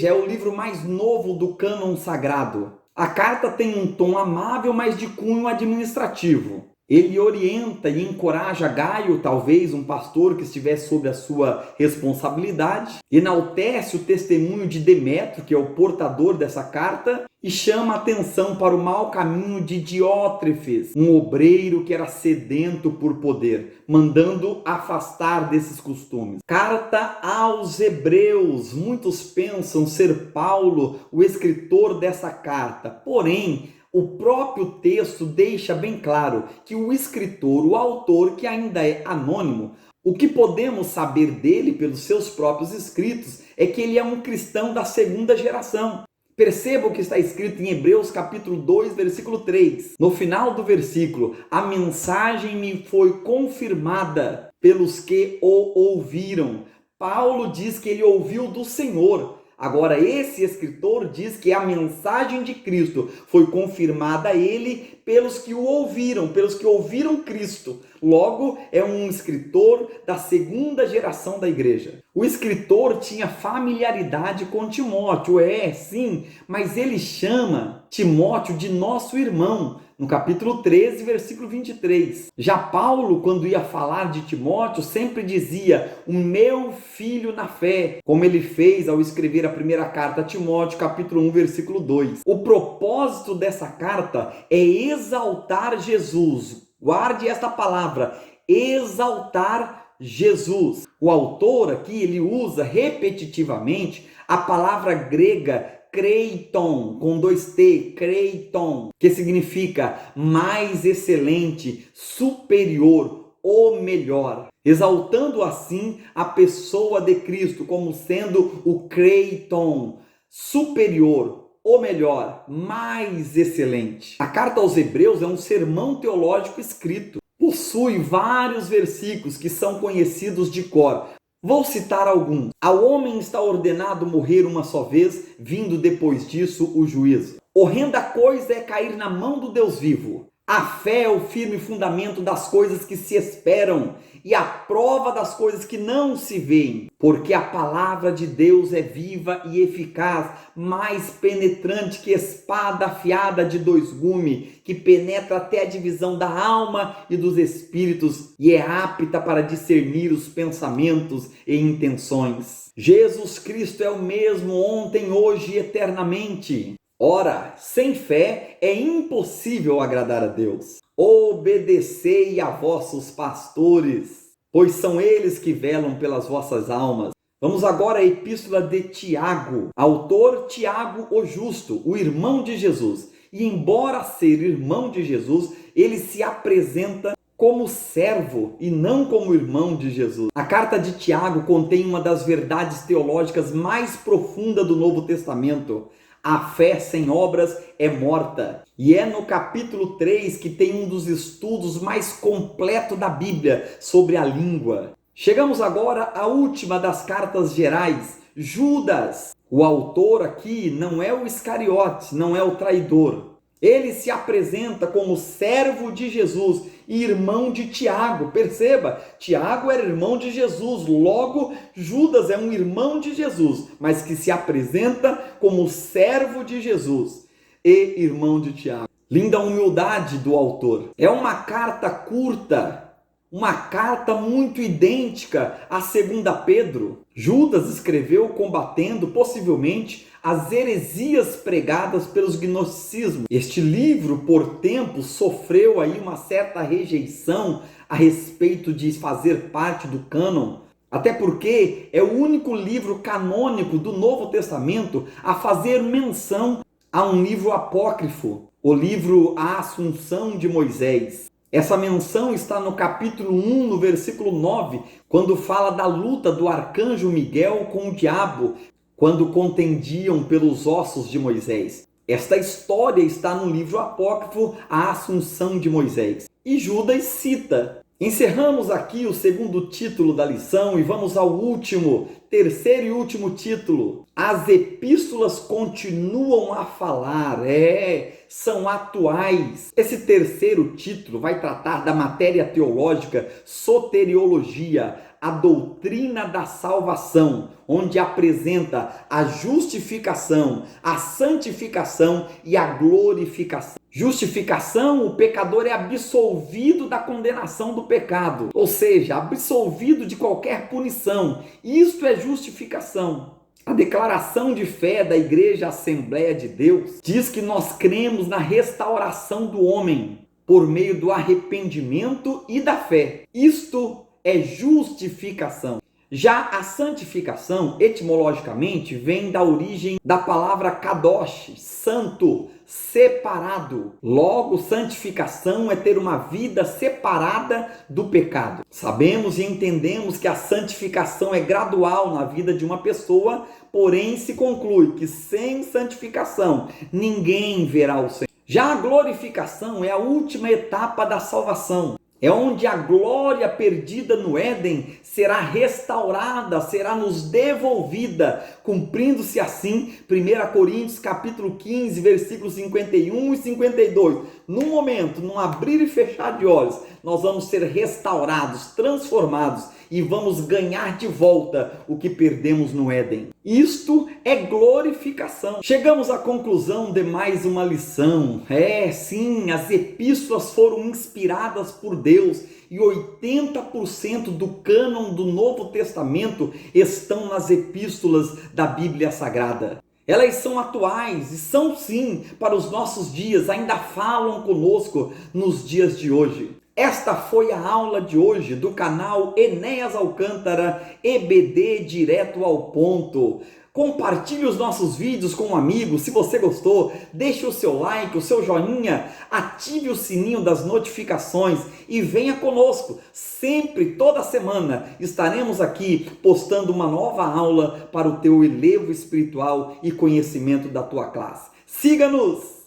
é o livro mais novo do cânon sagrado. A carta tem um tom amável, mas de cunho administrativo. Ele orienta e encoraja Gaio, talvez um pastor que estivesse sob a sua responsabilidade, enaltece o testemunho de Demétrio, que é o portador dessa carta, e chama atenção para o mau caminho de Diótrefes, um obreiro que era sedento por poder, mandando afastar desses costumes. Carta aos Hebreus. Muitos pensam ser Paulo o escritor dessa carta, porém, o próprio texto deixa bem claro que o escritor, o autor, que ainda é anônimo, o que podemos saber dele pelos seus próprios escritos é que ele é um cristão da segunda geração. Perceba o que está escrito em Hebreus capítulo 2, versículo 3. No final do versículo, a mensagem me foi confirmada pelos que o ouviram. Paulo diz que ele ouviu do Senhor. Agora, esse escritor diz que a mensagem de Cristo foi confirmada a ele pelos que o ouviram, pelos que ouviram Cristo. Logo, é um escritor da segunda geração da igreja. O escritor tinha familiaridade com Timóteo, sim, mas ele chama Timóteo de nosso irmão, no capítulo 13, versículo 23. Já Paulo, quando ia falar de Timóteo, sempre dizia, o meu filho na fé, como ele fez ao escrever a primeira carta a Timóteo, capítulo 1, versículo 2. O propósito dessa carta é exaltar Jesus. Guarde esta palavra, exaltar Jesus. O autor aqui, ele usa repetitivamente a palavra grega kreiton, com 2T, kreiton, que significa mais excelente, superior, o melhor, exaltando assim a pessoa de Cristo como sendo o kreiton, superior, o melhor, mais excelente. A carta aos Hebreus é um sermão teológico escrito. Possui vários versículos que são conhecidos de cor. Vou citar alguns. Ao homem está ordenado morrer uma só vez, vindo depois disso o juízo. Horrenda coisa é cair na mão do Deus vivo. A fé é o firme fundamento das coisas que se esperam e a prova das coisas que não se veem. Porque a palavra de Deus é viva e eficaz, mais penetrante que espada afiada de 2 gumes, que penetra até a divisão da alma e dos espíritos e é apta para discernir os pensamentos e intenções. Jesus Cristo é o mesmo ontem, hoje e eternamente. Ora, sem fé é impossível agradar a Deus. Obedecei a vossos pastores, pois são eles que velam pelas vossas almas. Vamos agora à epístola de Tiago. Autor Tiago o Justo, o irmão de Jesus. E embora ser irmão de Jesus, ele se apresenta como servo e não como irmão de Jesus. A carta de Tiago contém uma das verdades teológicas mais profundas do Novo Testamento. A fé sem obras é morta. E é no capítulo 3 que tem um dos estudos mais completos da Bíblia sobre a língua. Chegamos agora à última das cartas gerais, Judas. O autor aqui não é o Iscariote, não é o traidor. Ele se apresenta como servo de Jesus e irmão de Tiago. Perceba, Tiago era irmão de Jesus, logo Judas é um irmão de Jesus, mas que se apresenta como servo de Jesus e irmão de Tiago. Linda humildade do autor. É uma carta curta, uma carta muito idêntica à 2 Pedro. Judas escreveu combatendo, possivelmente, as heresias pregadas pelos gnosticismos. Este livro, por tempo, sofreu aí uma certa rejeição a respeito de fazer parte do cânon, até porque é o único livro canônico do Novo Testamento a fazer menção a um livro apócrifo, o livro A Assunção de Moisés. Essa menção está no capítulo 1, no versículo 9, quando fala da luta do arcanjo Miguel com o diabo, quando contendiam pelos ossos de Moisés. Esta história está no livro apócrifo A Assunção de Moisés. E Judas cita. Encerramos aqui o segundo título da lição e vamos ao terceiro e último título. As epístolas continuam a falar, são atuais. Esse terceiro título vai tratar da matéria teológica soteriologia, a doutrina da salvação, onde apresenta a justificação, a santificação e a glorificação. Justificação, o pecador é absolvido da condenação do pecado, ou seja, absolvido de qualquer punição. Isto é justificação. A declaração de fé da Igreja Assembleia de Deus diz que nós cremos na restauração do homem por meio do arrependimento e da fé. Isto é justificação. Já a santificação, etimologicamente, vem da origem da palavra kadosh, santo, separado. Logo, santificação é ter uma vida separada do pecado. Sabemos e entendemos que a santificação é gradual na vida de uma pessoa, porém se conclui que sem santificação ninguém verá o Senhor. Já a glorificação é a última etapa da salvação. É onde a glória perdida no Éden será restaurada, será nos devolvida, cumprindo-se assim 1 Coríntios capítulo 15, versículos 51 e 52. Num momento, num abrir e fechar de olhos, nós vamos ser restaurados, transformados e vamos ganhar de volta o que perdemos no Éden. Isto é glorificação. Chegamos à conclusão de mais uma lição. Sim, as epístolas foram inspiradas por Deus e 80% do cânon do Novo Testamento estão nas epístolas da Bíblia Sagrada. Elas são atuais e são sim para os nossos dias, ainda falam conosco nos dias de hoje. Esta foi a aula de hoje do canal Enéas Alcântara, EBD direto ao ponto. Compartilhe os nossos vídeos com um amigo, se você gostou, deixe o seu like, o seu joinha, ative o sininho das notificações e venha conosco. Sempre, toda semana, estaremos aqui postando uma nova aula para o teu elevo espiritual e conhecimento da tua classe. Siga-nos!